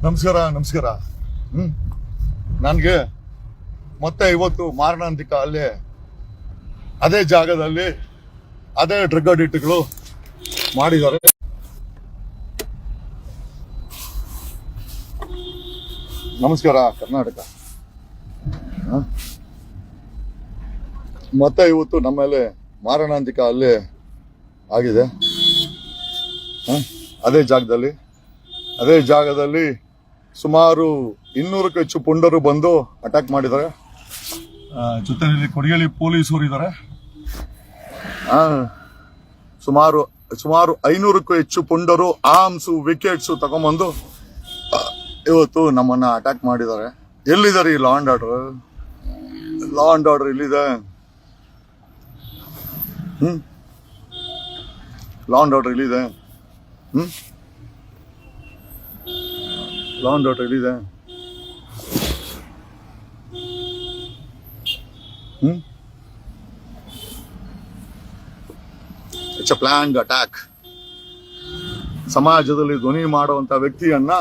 ನಮಸ್ಕಾರ. ನನಗೆ ಮತ್ತೆ ಇವತ್ತು ಮಾರಣಾಂತಿಕ ಅಲ್ಲೇ ಅದೇ ಜಾಗದಲ್ಲಿ ಅದೇ ಡ್ರಗ್ ಅಡಿಕ್ಟ್ಗಳು ಮಾಡಿದ್ದಾರೆ. ನಮಸ್ಕಾರ ಕರ್ನಾಟಕ. ಮತ್ತೆ ಇವತ್ತು ನಮ್ಮ ಮೇಲೆ ಮಾರಣಾಂತಿಕ ಹಲ್ಲೆ ಆಗಿದೆ. ಅದೇ ಜಾಗದಲ್ಲಿ ಸುಮಾರು 200ಕ್ಕೂ ಹೆಚ್ಚು ಪುಂಡರು ಬಂದು ಅಟ್ಯಾಕ್ ಮಾಡಿದ್ದಾರೆ. ಜೊತೆಯಲ್ಲಿ ಕೊಡಿಗೇರಿ ಪೊಲೀಸರು ಇದ್ದಾರೆ. ಸುಮಾರು 500ಕ್ಕೂ ಹೆಚ್ಚು ಪುಂಡರು ಆರ್ಮ್ಸ್ ವಿಕೆಟ್ಸ್ ತಗೊಂಡ್ಬಂದು ಇವತ್ತು ನಮ್ಮನ್ನ ಅಟ್ಯಾಕ್ ಮಾಡಿದ್ದಾರೆ. ಎಲ್ಲಿದ್ದಾರೆ ಈ law and order? Law and order ಎಲ್ಲಿದೆ? ಲಾ ಅಂಡ್ ಆರ್ಡರ್ ಎಲ್ಲಿದೆ? ಲಾ ಅಂಡ್ ಆರ್ಡರ್ ಎಲ್ಲಿದೆ? It's a planned attack. ಸಮಾಜದಲ್ಲಿ ಧ್ವನಿ ಮಾಡುವಂತ ವ್ಯಕ್ತಿಯನ್ನ